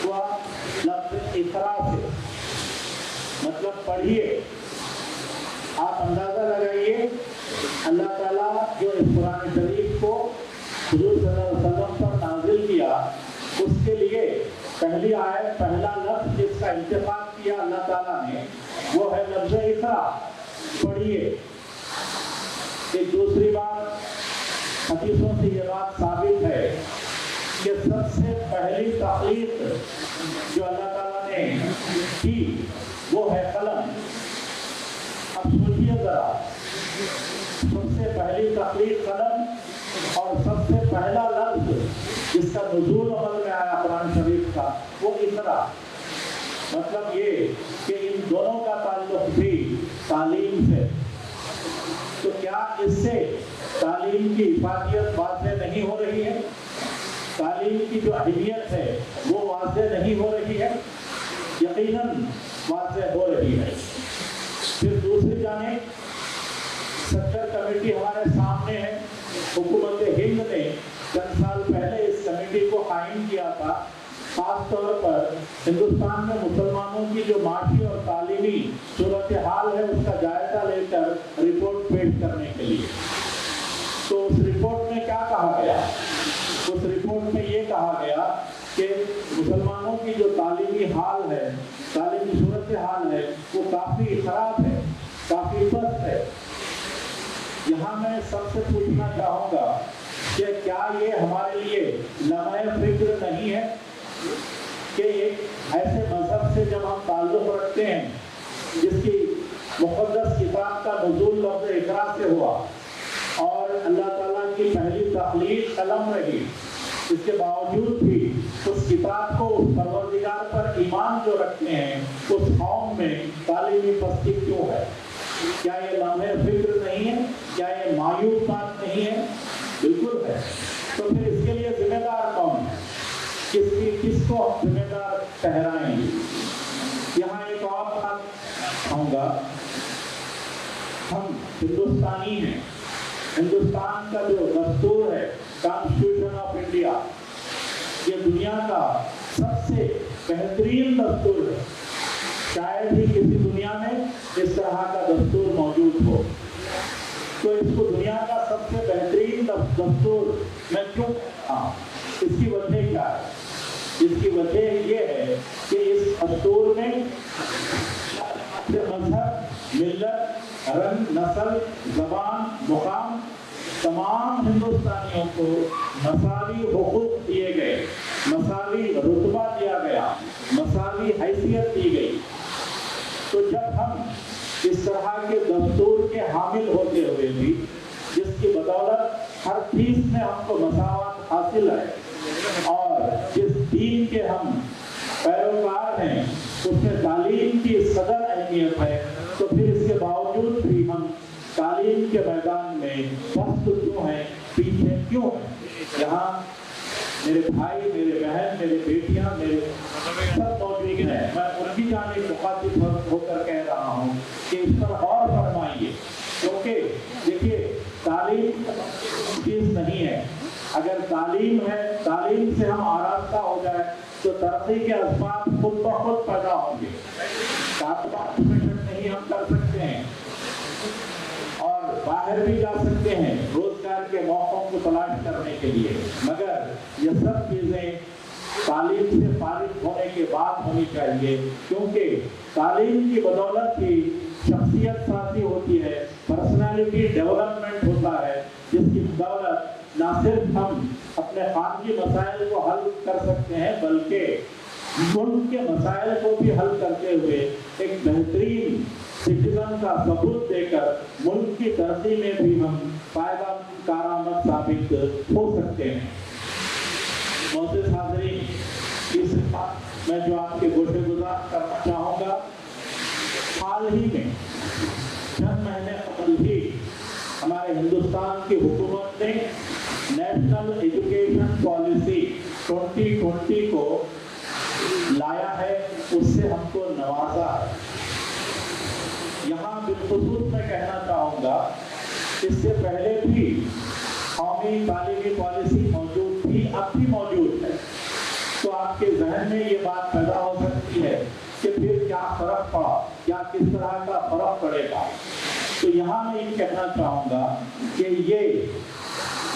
हुआ लफ्ज़ इक़रा से, मतलब पढ़िए। आप अंदाज़ा लगाइए, अल्लाह ताला जो इस कुरान शरीफ को हुज़ूर सल्लल्लाहु अलैहि वसल्लम पर नाज़िल किया, उसके लिए पहली आयत, पहला लफ्ज़ जिसका इंतखाब किया अल्लाह ताला ने, वो है लफ्ज़ इक़रा, पढ़िए। एक दूसरी बात, हदीसों से ये बात साबित है कि सबसे पहली तख्लीक जो अल्लाह ताला ने की वो है कलम। अब सोचिए ज़रा, सबसे पहली तख्लीक कलम और सबसे पहला लफ्ज़ लफ्ज़ जिसका नुज़ूल अमल में आया कुरान शरीफ का, वो इकरा। मतलब ये कि इन दोनों का ताल्लुक भी तालीम से। तो क्या इससे तालीम की इफादियत वाज़ेह नहीं हो रही है? तालीम की जो अहमियत है वो वाज़ेह नहीं हो रही है? यकीनन वाज़ेह हो रही है। फिर दूसरी जानिब सेक्टर कमेटी हमारे सामने है। हुकूमत हिंद ने चंद साल पहले इस कमेटी को कायम किया था, खास तौर पर हिंदुस्तान में मुसलमानों की जो माशी और तालीमी सूरत हाल है उसका जायजा लेकर रिपोर्ट पेश करने के लिए। तो उस रिपोर्ट में क्या कहा गया? उस रिपोर्ट में ये कहा गया कि मुसलमानों की जो तालीमी हाल है, तालीमी सूरत हाल है, वो काफ़ी ख़राब है, काफ़ी पस्त है। यहाँ मैं सबसे पूछना चाहूँगा कि क्या ये हमारे लिए लम्हे फिक्र नहीं है कि एक ऐसे मजहब से जब हम ताल्लुक़ रखते हैं जिसकी मुक़द्दस किताब का नुज़ूल लफ्ज़ इक़रा से हुआ और अल्लाह ताला की पहली तख़लीक़ कलम रही, इसके बावजूद भी उस किताब को, उस परवरदिगार पर ईमान जो रखते हैं, उस कौम में तालीमी पस्ती क्यों है? क्या ये लम्हे फिक्र नहीं है? क्या ये मायूस बात नहीं है? बिल्कुल है। तो फिर इसके लिए जिम्मेदार कौन है? किसको हम जिम्मेदार ठहराएंगे? यहाँ एक और बात कहूँगा, हम हिंदुस्तानी हैं। हिंदुस्तान का जो दस्तूर है, कॉन्स्टिट्यूशन ऑफ इंडिया, ये दुनिया का सबसे बेहतरीन दस्तूर है। शायद ही किसी दुनिया में इस तरह का दस्तूर मौजूद हो। तो इसको दुनिया का सबसे बेहतरीन दस्तूर मैं क्यों कहता हूँ? इसकी वजह क्या है? इसकी वजह ये है कि इस दस्तूर में मजहब, मिल्लत, रंग, नस्ल, ज़बान, मुकाम, तमाम हिंदुस्तानियों को मसावी हुकूक दिए गए, मसावी रुतबा दिया गया, मसावी हैसियत दी गई। तो जब हम इस तरह के दस्तूर के हामिल होते हुए भी, जिसकी बदौलत हर चीज़ में हमको मसावत हासिल है और जिस दीन के हम पैरोकार हैं उसमें तालीम की सदर अहमियत है, तो फिर इसके बावजूद भी हम तालीम के मैदान में पस्त क्यों हैं, पीछे क्यों हैं? यहाँ मेरे भाई, मेरे बहन, मेरे बेटियाँ, मेरे सब मौजूद हैं। मैं उनकी जानिब मुखातिब होकर कह रहा हूँ कि इस पर गौर फरमाइए, क्योंकि देखिए तालीम चीज़ नहीं है। अगर तालीम है, तालीम से हम आरास्ता हो जाए तो तरक्की के असबाब खुद ब खुद पैदा होंगे। नहीं हम कर सकते हैं और बाहर भी जा सकते हैं रोजगार के मौकों को तलाश करने के लिए, मगर ये सब चीज़ें तालीम से फारिग होने के बाद होनी चाहिए, क्योंकि तालीम की बदौलत ही शख्सियत साजी होती है, पर्सनालिटी डेवलपमेंट होता है, जिसकी बदौलत न सिर्फ हम अपने खानगी मसाइल को हल कर सकते हैं बल्कि मुल्क के मसाइल को भी हल करते हुए एक बेहतरीन सिटीजन का सबूत देकर मुल्क की तरक्की में भी हम फायदा कारआमद साबित हो सकते हैं। मोअज़्ज़िज़ हाज़रीन, इस बात मैं जो आपके गोशेगुज़ार करना चाहूँगा, हाल ही में चंद महीने कबल ही हमारे हिंदुस्तान की हुकूमत ने नेशनल एजुकेशन पॉलिसी 2020 को लाया है, उससे हमको नवाजा है। यहाँ बिलखुसूस मैं कहना चाहूँगा, इससे पहले भी कौमी तालीमी पॉलिसी मौजूद थी, अब भी मौजूद है। तो आपके जहन में ये बात पैदा हो सकती है कि फिर क्या फ़र्क पड़ा, क्या किस तरह का फ़र्क पड़ेगा। तो यहाँ मैं ये कहना चाहूँगा कि ये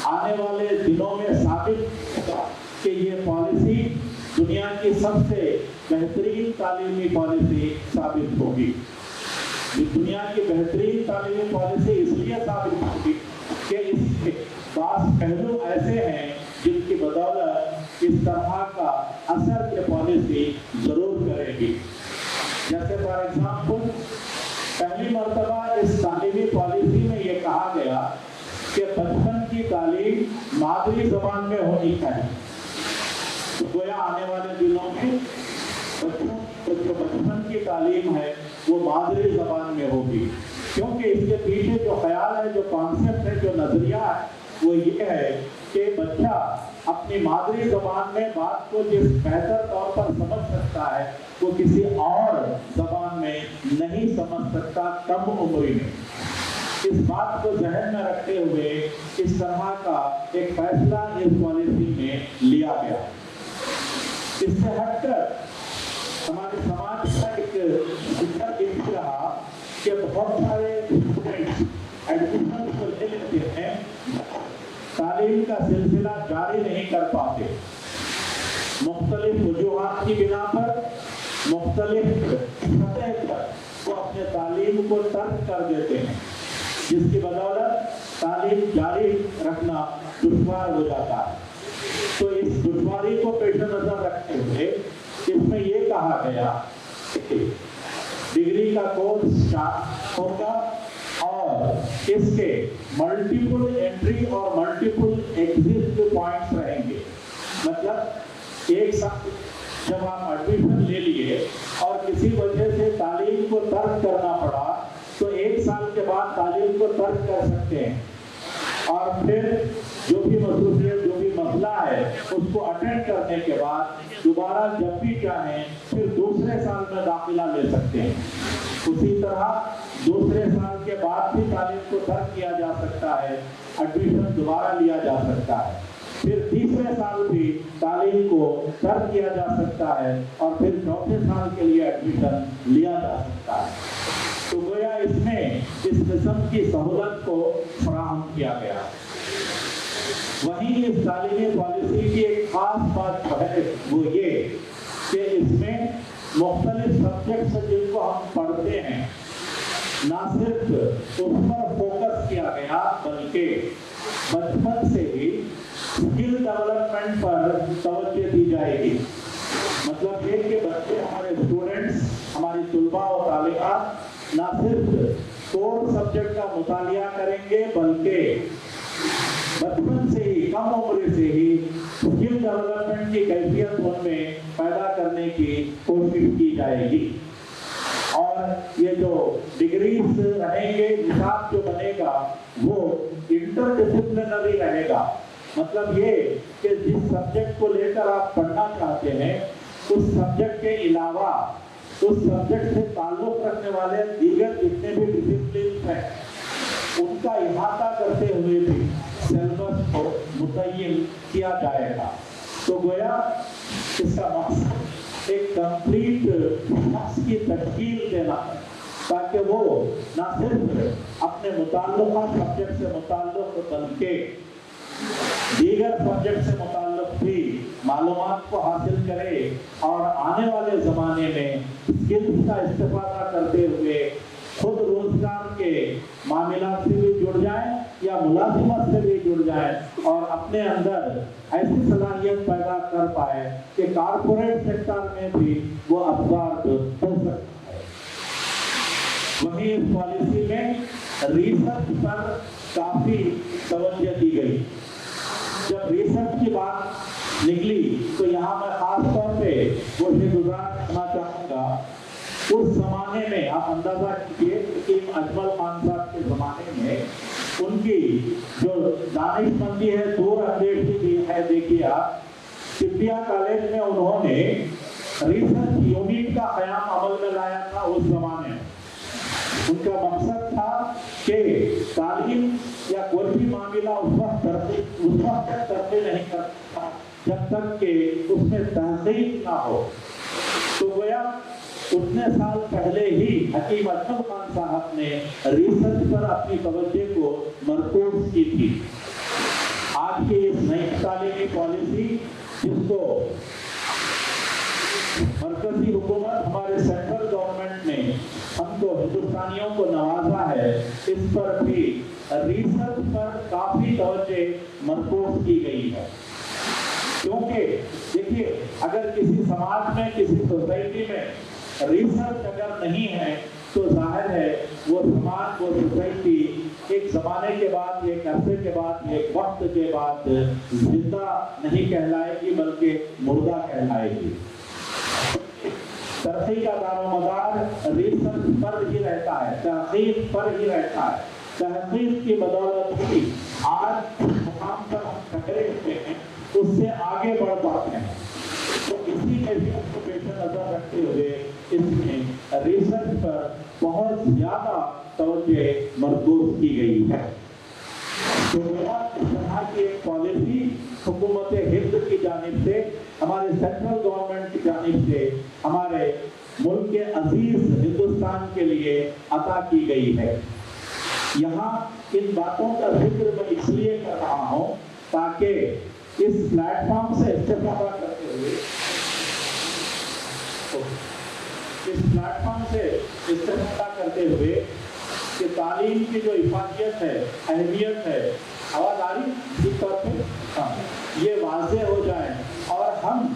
आने वाले दिनों में साबित होगा कि ये पॉलिसी दुनिया की सबसे बेहतरीन तालीमी पॉलिसी साबित होगी। दुनिया की बेहतरीन तालीमी पॉलिसी इसलिए साबित होगी कि इसके पास पहलू ऐसे हैं जिनकी बदौलत इस तरह का असर ये पॉलिसी ज़रूर करेगी। जैसे फॉर एग्जाम्पल, पहली मरतबा इस तालीमी पॉलिसी में ये कहा गया कि बचपन की तालीम मादरी मादरी जबान में होनी चाहिए। तो गोया आने वाले दिनों में जो बचपन की तालीम है वो मादरी जबान में होगी, क्योंकि इसके पीछे जो ख्याल है, जो कॉन्सेप्ट है, जो नजरिया है, वो ये है कि बच्चा अपनी मादरी जबान में बात को जिस बेहतर तौर पर समझ सकता है वो किसी और जबान में नहीं समझ सकता कम उम्र में। इस बात को जहन में रखते हुए इस तरह का एक फैसला इस पॉलिसी में लिया गया। इससे हटकर हमारे समाज का एक दिक्कत ये रहा कि बहुत सारे स्टूडेंट्स एडमिशन को ले लेते हैं, तालीम का सिलसिला जारी नहीं कर पाते, मुख्तलिफ वजूहात की बिना पर, मुख्तलिफ सतह पर वो अपने तालीम को तर्क कर देते हैं, जिसकी बदौलत तालीम जारी रखना दुश्वार हो जाता है। तो इस दुश्वारी को पेश नजर रखते हुए इसमें ये कहा गया कि डिग्री का कोर्स स्टार्ट होगा और इसके मल्टीपल एंट्री और मल्टीपल एग्जिट पॉइंट्स रहेंगे। मतलब एक साथ जब आप एडमिशन ले लिए और किसी वजह से तालीम को तर्क करना पड़ा तो एक साल के बाद तालीम को तर्क कर सकते हैं और फिर जो भी मसरूफियत, जो भी मसला है उसको अटेंड करने के बाद दोबारा जब भी चाहें फिर दूसरे साल में दाखिला ले सकते हैं। उसी तरह दूसरे साल के बाद भी तालीम को तर्क किया जा सकता है, एडमिशन दोबारा लिया जा सकता है, फिर तीसरे साल भी तालीम को तर्क किया जा सकता है और फिर चौथे साल के लिए एडमिशन लिया जा सकता है। तो गोया इसमें इस किस्म की सहूलत को फराहम किया गया। वहीं इस तालीमी पॉलिसी की एक खास बात जो है वो ये कि इसमें मुख्तलिफ सब्जेक्ट्स जिनको हम पढ़ते हैं ना सिर्फ उस पर फोकस किया गया बल्कि बचपन से ही स्किल डेवलपमेंट पर तवज्जो दी जाएगी। मतलब ये कि बच्चे, हमारे स्टूडेंट्स, हमारी तुलबा और तालिबात ना सिर्फ कोर सब्जेक्ट का मुतालिया करेंगे बल्कि बचपन से ही, कम उम्र से ही स्किल डेवलपमेंट की कैफियत उनमें पैदा करने की कोशिश की जाएगी। और ये जो डिग्रीज रहेंगे, निसाब जो बनेगा वो इंटरडिसिप्लिनरी रहेगा। मतलब ये कि जिस सब्जेक्ट को लेकर आप पढ़ना चाहते हैं उस सब्जेक्ट के अलावा उस सब्जेक्ट से ताल्लुक रखने वाले दीगर जितने भी डिसिप्लिन हैं उनका इहाता करते हुए भी सिलेबस को मुतय्यन किया जाएगा। तो गोया इसका मकसद एक कंप्लीट शख्स की तश्कील देना है ताकि वो ना सिर्फ अपने मुताल्लिका सब्जेक्ट से मुताल्लिक बल्कि दीगर सब्जेक्ट से मुताल्लिक भी मालूमात को हासिल करे और आने वाले ज़माने में स्किल्स का इस्तेफादा करते हुए खुद रोजगार के मामला से भी जुड़ जाए या मुलाजिमत से भी जुड़ जाए और अपने अंदर ऐसी सलाहियत पैदा कर पाए कि कारपोरेट सेक्टर में भी वो अब्जॉर्ब हो सकता है। वहीं इस पॉलिसी में रिसर्च पर काफ़ी तवज्जो दी गई। जब रिसर्च की बात निकली तो यहाँ मैं खास तौर पे वो शुक्रगुजार करना चाहूँगा। उस जमाने में आप अंदाजा कीजिए कि अजमल खान साहब के जमाने में उनकी जो दानिशमंदी है, दूर अंदेशी भी है। देखिए आप तिब्बिया कॉलेज में उन्होंने रिसर्च यूनिट का क़याम अमल में लाया था। उस जमाने में उनका मकसद था कि तालीम या कोई भी मामला उस वक्त तक तरक्की नहीं करता जब तक कि उसमें तहकीक ना हो। तो गोया उतने साल पहले ही हकीम अजमल खान साहब ने रिसर्च पर अपनी तवज्जो को मरकूज की थी। आज की इस नई तालीमी पॉलिसी जिसको मरकजी हुकूमत, हमारे सेंट्रल गवर्नमेंट ने हमको हिंदुस्तानियों को नवाजा है, इस पर भी रिसर्च पर काफ़ी तवज्जो मरकूज की गई है। क्योंकि देखिए, अगर किसी समाज में, किसी सोसाइटी में रिसर्च अगर नहीं है तो जाहिर है वो समाज, वो सोसाइटी ایک زمانے کے بعد، ایک عرصے کے بعد، ایک وقت کے بعد زندہ نہیں کہلائے گی بلکہ مردہ کہلائے گی۔ ترقی کا دار و مدار ریسرچ پر ہی رہتا ہے، تحقیق پر ہی رہتا ہے۔ تحقیق کی بدولت ہی آج مقام پر ہم ٹھہرے ہوئے ہیں، اس سے آگے بڑھ پاتے ہیں۔ تو اسی کیفیت کو پیش نظر رکھتے ہوئے اس میں ریسرچ پر بہت زیادہ توجہ مرکوز کی گئی ہے۔ تو اس طرح کی ایک پالیسی حکومت ہند کی جانب سے، ہمارے سینٹرل گورنمنٹ کی جانب سے ہمارے ملک کے عزیز ہندوستان کے لیے عطا کی گئی ہے۔ یہاں ان باتوں کا ذکر میں اس لیے کر رہا ہوں تاکہ اس پلیٹ فارم سے استفادہ کرتے ہوئے کہ تعلیم کی جو افادیت ہے، اہمیت ہے، آواز آ رہی اس طور پہ یہ واضح ہو جائے، اور ہم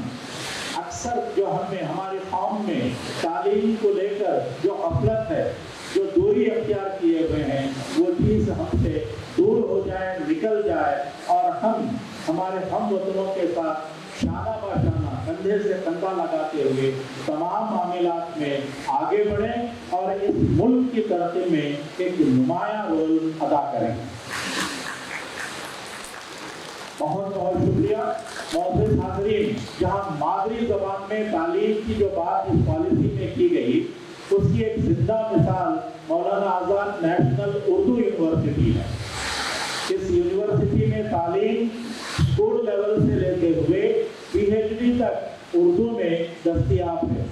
اکثر جو ہماری قوم میں تعلیم کو لے کر جو غفلت ہے، جو دوری اختیار کیے ہوئے ہیں، وہ چیز ہم سے دور ہو جائے، نکل جائے، اور ہم ہمارے ہم وطنوں کے ساتھ شانہ بہ شانہ، کندھے سے کندھا لگاتے ہوئے تمام معاملات میں آگے بڑھیں اور اس ملک کی ترقی میں ایک نمایاں رول ادا کریں۔ بہت بہت شکریہ۔ معزز حاضرین، جہاں مادری زبان میں تعلیم کی جو بات اس پالیسی میں کی گئی، اس کی ایک زندہ مثال مولانا آزاد نیشنل اردو یونیورسٹی ہے۔ اس یونیورسٹی میں تعلیم اسکول لیول سے لیتے ہوئے پی ایچ ڈی تک اردو میں دستیاب ہے۔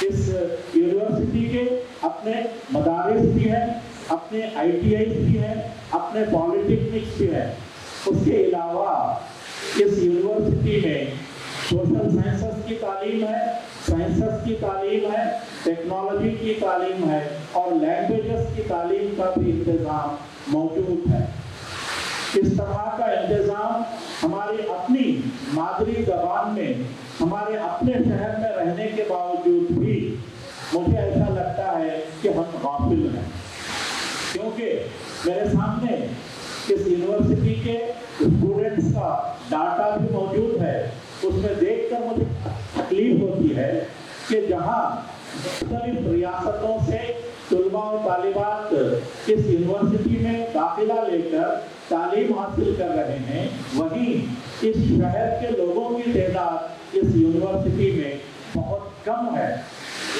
اس یونیورسٹی کے اپنے مدارس بھی ہیں، اپنے آئی ٹی آئی بھی ہیں، اپنے پالیٹیکنکس بھی ہیں۔ اس کے علاوہ اس یونیورسٹی میں سوشل سائنسز کی تعلیم ہے، سائنسز کی تعلیم ہے، ٹیکنالوجی کی تعلیم ہے، اور لینگویجز کی تعلیم کا بھی انتظام موجود ہے۔ اس طرح کا انتظام ہماری اپنی مادری زبان میں، ہمارے اپنے شہر میں رہنے کے باوجود بھی مجھے ایسا لگتا ہے کہ ہم غافل ہیں، کیونکہ میرے سامنے اس یونیورسٹی کے اسٹوڈنٹس کا ڈاٹا بھی موجود ہے۔ اس میں دیکھ کر مجھے تکلیف ہوتی ہے کہ جہاں مختلف ریاستوں سے طلباء و طالبات اس یونیورسٹی میں داخلہ لے کر تعلیم حاصل کر رہے ہیں، وہیں اس شہر کے لوگوں کی تعداد اس یونیورسٹی میں بہت کم ہے۔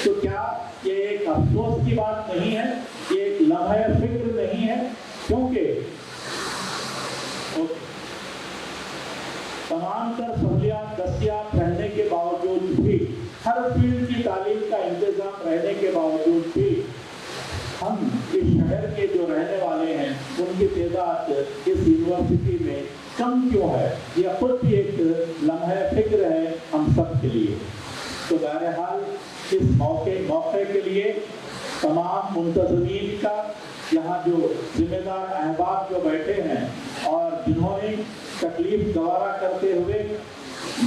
تو کیا یہ ایک افسوس کی بات نہیں ہے؟ یہ ایک لمحہ فکر نہیں ہے؟ کیونکہ تمام تر سہولیات دستیاب رہنے کے باوجود بھی، ہر فیلڈ کی تعلیم کا انتظام رہنے کے باوجود بھی، ہم اس شہر کے جو رہنے والے ہیں ان کی تعداد اس یونیورسٹی میں کم کیوں ہے؟ یہ خود بھی ایک لمحہ فکر ہے ہم سب کے لیے۔ تو بہرحال اس موقع کے لیے تمام منتظمین کا، یہاں جو ذمہ دار احباب جو بیٹھے ہیں اور جنہوں نے تکلیف گوارا کرتے ہوئے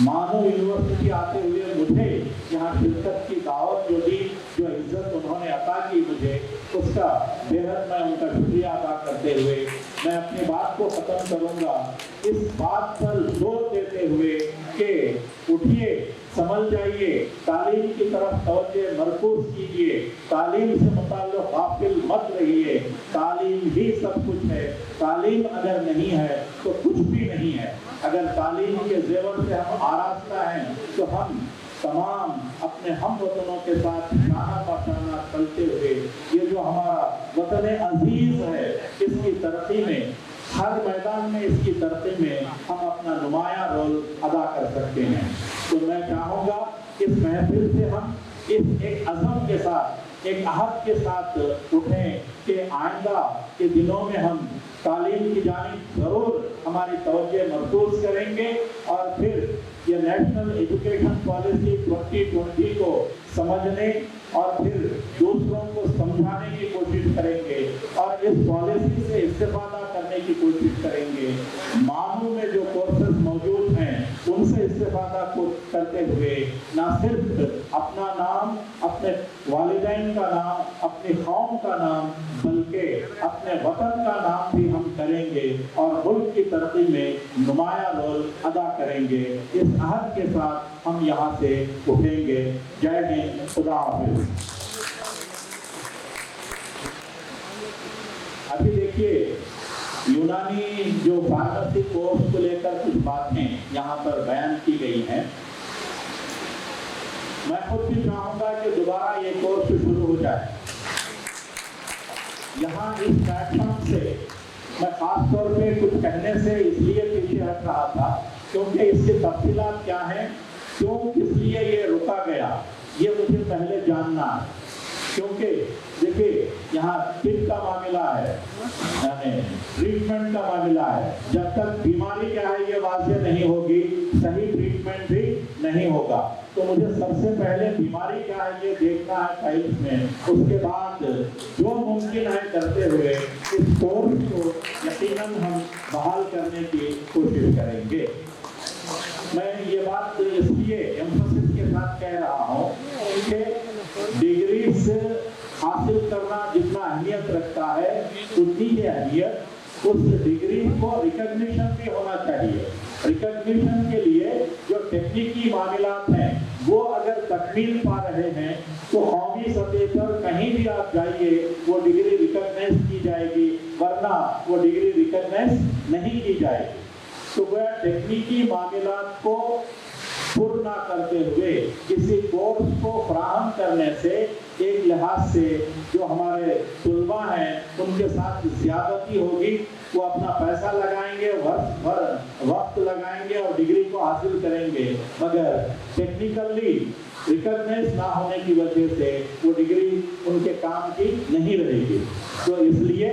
مانو یونیورسٹی آتے ہوئے مجھے یہاں شرکت کی دعوت جو دی، جو عزت انہوں نے عطا کی مجھے، اس کا بےحد میں ان کا شکریہ ادا کرتے ہوئے میں اپنی بات کو ختم کروں گا، اس بات پر زور دیتے ہوئے کہ اٹھیے، سمجھ جائیے، تعلیم کی طرف توجہ مرکوز کیجیے، تعلیم سے متعلق غافل مت رہیے، تعلیم ہی سب کچھ ہے، تعلیم اگر نہیں ہے تو کچھ بھی نہیں ہے۔ اگر تعلیم کے زیور سے ہم آراستہ ہیں تو ہم تمام اپنے ہم وطنوں کے ساتھ شانہ بہ شانہ چلتے ہوئے یہ جو ہمارا وطن عزیز ہے، اس کی ترقی میں، ہر میدان میں اس کی ترقی میں ہم اپنا نمایاں رول ادا کر سکتے ہیں۔ تو میں چاہوں گا اس محفل سے ہم اس ایک عزم کے ساتھ، ایک عہد کے ساتھ اٹھیں کہ آئندہ کے دنوں میں ہم تعلیم کی جانب ضرور ہماری توجہ مرکوز کریں گے، اور پھر یہ نیشنل ایجوکیشن پالیسی 2020 کو سمجھنے اور پھر دوسروں کو سمجھانے کی کوشش کریں گے، اور اس پالیسی سے استفادہ کرنے کی کوشش کریں گے۔ مانو میں جو کورسز موجود ہیں ان سے استفادہ کرتے ہوئے نہ صرف اپنا نام، اپنے والدین کا نام، اپنی قوم کا نام، بلکہ اپنے अपने वतन का नाम भी हम करेंगे और मुल्क की तरक्की में नुमाया रोल अदा करेंगे। इस अहद के साथ हम यहाँ से उठेंगे। जय हिंद, खुदा हाफिज़। अभी देखिए, यूनानी जो फार्मेसी कोर्स को लेकर कुछ बातें यहाँ पर बयान की गई हैं। मैं खुद भी चाहूँगा कि दोबारा ये कोर्स शुरू हो जाए। यहाँ इस प्लेटफॉर्म से मैं खास तौर पे कुछ कहने से इसलिए पीछे हट रहा था क्योंकि इसकी तफसीलात क्या हैं, क्यों किस लिए ये रुका गया, ये मुझे पहले जानना है। क्योंकि देखिए, यहाँ किट का मामला है, यानी ट्रीटमेंट का मामला है। जब तक बीमारी क्या है ये वाज़ेह नहीं होगी, सही ट्रीटमेंट भी नहीं होगा। तो मुझे सबसे पहले बीमारी क्या है ये देखना है फाइल्स में, उसके बाद जो मुमकिन है करते हुए इस कोर्स को यकीनन हम बहाल करने की कोशिश करेंगे। मैं ये बात इसलिए एम्फसिस के साथ कह रहा हूँ कि डिग्री से हासिल करना जितना अहमियत रखता है, उतनी ही अहमियत उस डिग्री को रिकॉग्निशन भी होना चाहिए। रिकॉग्निशन के लिए जो टेक्निकी मामलात हैं वो अगर तकमील पा रहे हैं तो कौमी सतह पर कहीं भी आप जाइए वो डिग्री रिकॉग्नाइज की जाएगी, वरना वो डिग्री रिकॉग्नाइज नहीं की जाएगी। तो वह टेक्निकी मामलात को पुर ना करते हुए किसी कोर्स को फराहम करने से एक लिहाज से जो हमारे तुलबा हैं उनके साथ ज्यादती होगी। वो अपना पैसा लगाएंगे, वर्ष भर वक्त लगाएंगे और डिग्री को हासिल करेंगे, मगर टेक्निकली रिकॉग्नाइज ना होने की वजह से वो डिग्री उनके काम की नहीं रहेगी। तो इसलिए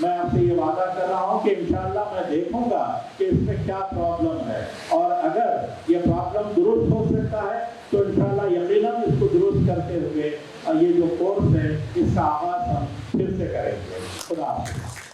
मैं आपसे ये वादा कर रहा हूँ कि इंशाअल्लाह मैं देखूंगा कि इसमें क्या प्रॉब्लम है, और अगर ये प्रॉब्लम दुरुस्त हो सकता है तो इंशाअल्लाह यकीनन इसको दुरुस्त करते हुए ये जो कोर्स है इसका आगाज हम फिर से करेंगे। खुदा हाफिज़।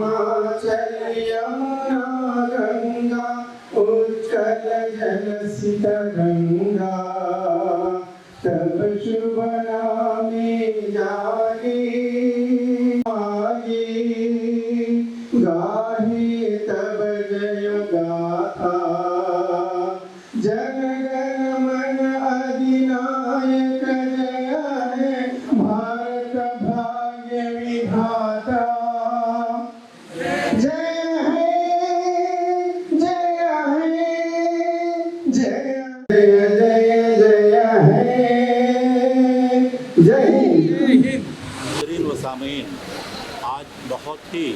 हिमाचल यमुना गंगा उत्कल जलसितरंगा तब शुभ नामे जागे आगे गाहे तब जय गाथा जन गण मन अधिनायक जय है भारत भाग्य विधाता जय है जय है जय जय जय जय है जय हिंद। नाज़रीन व सामीन, आज बहुत ही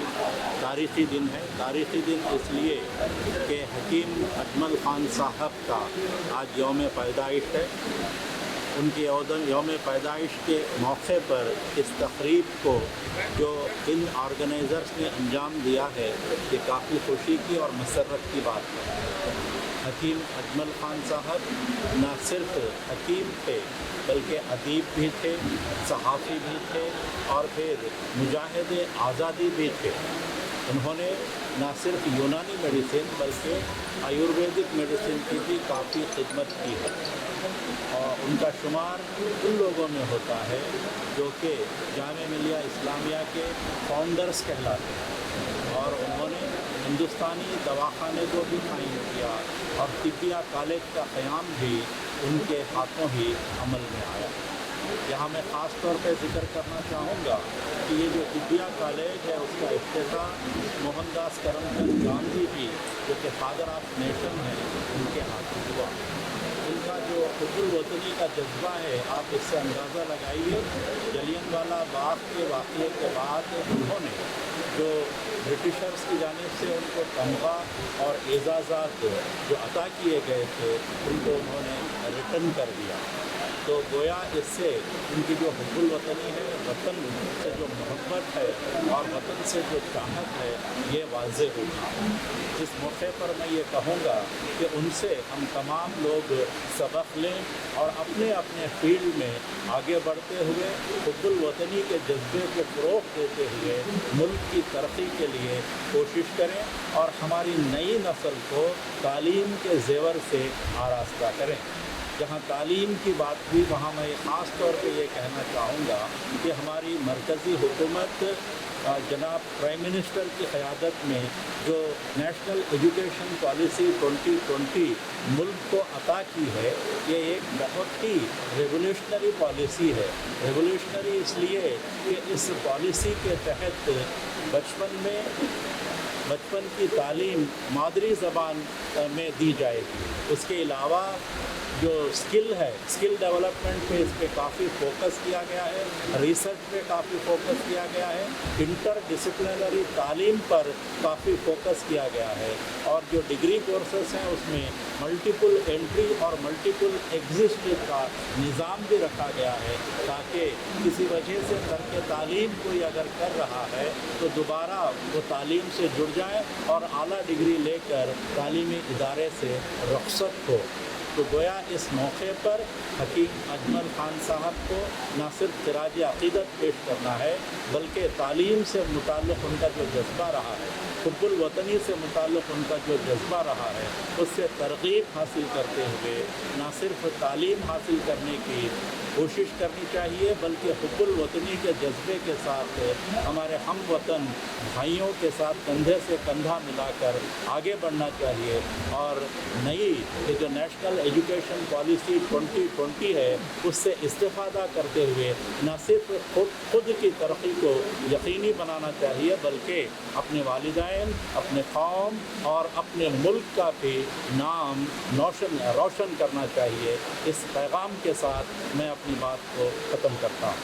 तारीख़ी दिन है। तारीख़ी दिन इसलिए कि हकीम अजमल ख़ान साहब का आज यौम पैदाइश है। उनकी यौम पैदाइश के मौके पर इस तक़रीब को जो इन ऑर्गेनाइज़र्स ने अंजाम दिया है, ये काफ़ी खुशी की और मसरत की बात है। हकीम अजमल ख़ान साहब न सिर्फ हकीम थे बल्कि अदीब भी थे, सहाफ़ी भी थे और फिर मुजाहिद आज़ादी भी थे। उन्होंने न सिर्फ यूनानी मेडिसिन बल्कि आयुर्वेदिक मेडिसिन की भी काफ़ी खिदमत की है और उनका शुमार उन लोगों में होता है जो कि जामे मिलिया इस्लामिया के फाउंडर्स कहलाते हैं। और उन्होंने हिंदुस्तानी दवाखाने को भी कायम किया और तिब्बिया कॉलेज का क़याम भी उनके हाथों ही अमल में आया। यहाँ मैं ख़ास तौर पर जिक्र करना चाहूँगा कि ये जो तिब्बिया कॉलेज है उसका इफ्तिताह मोहनदास करमचंद गांधी जी जो कि फादर ऑफ नेशन है उनके हाथों हुआ। उनका जो हुब्बुल वतनी का जज्बा है, आप इससे अंदाज़ा लगाइए। जलियांवाला बाग के वाक़ये के बाद उन्होंने जो ब्रिटिशर्स की जानिब से उनको तमगा और एजाज़ात जो अता किए गए थे उनको उन्होंने रिटर्न कर दिया। तो गोया इससे उनकी जो हुब्बुल वतनी है, वतन से जो मोहब्बत है और वतन से जो चाहत है, ये वाज़े हुआ। इस मौके पर मैं ये कहूँगा कि उनसे हम तमाम लोग सबक लें और अपने अपने फील्ड में आगे बढ़ते हुए हुब्बुल वतनी के जज्बे को फ़रोग़ देते हुए मुल्क की तरक्की के लिए कोशिश करें और हमारी नई नस्ल को तालीम के ज़ेवर से आरास्ता करें। जहाँ तालीम की बात हुई वहाँ मैं ख़ास तौर पे ये कहना चाहूँगा कि हमारी मरकज़ी हुकूमत जनाब प्राइम मिनिस्टर की क़यादत में जो नेशनल एजुकेशन पॉलिसी 2020 मुल्क को अता की है, ये एक बहुत ही रेवोल्यूशनरी पॉलिसी है। रेवोल्यूशनरी इसलिए कि इस पॉलिसी के तहत बचपन की तालीम मादरी ज़बान में दी जाएगी। उसके अलावा जो स्किल है, स्किल डेवलपमेंट पे इस पर काफ़ी फोकस किया गया है, रिसर्च पे काफ़ी फोकस किया गया है, इंटर डिसिप्लिनरी तालीम पर काफ़ी फोकस किया गया है और जो डिग्री कोर्सेस हैं उसमें मल्टीपल एंट्री और मल्टीपल एग्जिट का निज़ाम भी रखा गया है ताकि किसी वजह से तर्क तालीम कोई अगर कर रहा है तो दोबारा वो तालीम से जुड़ जाए और आला डिग्री लेकर तालीमी इदारे से रुखसत हो। तो गोया इस मौके पर हकीम अजमल ख़ान साहब को न सिर्फ खिराज अक़ीदत पेश करना है बल्कि तालीम से मुताल्लिक़ उनका जो जज्बा रहा है, हुब्बुल वतनी से मुताल्लिक़ उनका जो जज्बा रहा है, उससे तरग़ीब हासिल करते हुए न सिर्फ तालीम हासिल करने की कोशिश करनी चाहिए बल्कि हुब्बुल वतनी के जज्बे के साथ हमारे हम वतन भाइयों के साथ कंधे से कंधा मिलाकर आगे बढ़ना चाहिए और नई ये जो नेशनल एजुकेशन पॉलिसी 2020 है उससे इस्तेफ़ादा करते हुए न सिर्फ खुद की तरक्की को यकीनी बनाना चाहिए बल्कि अपने वालिदैन, अपने कौम और अपने मुल्क का भी नाम रोशन करना चाहिए। इस पैगाम के साथ मैं अपनी बात को ख़त्म करता हूँ।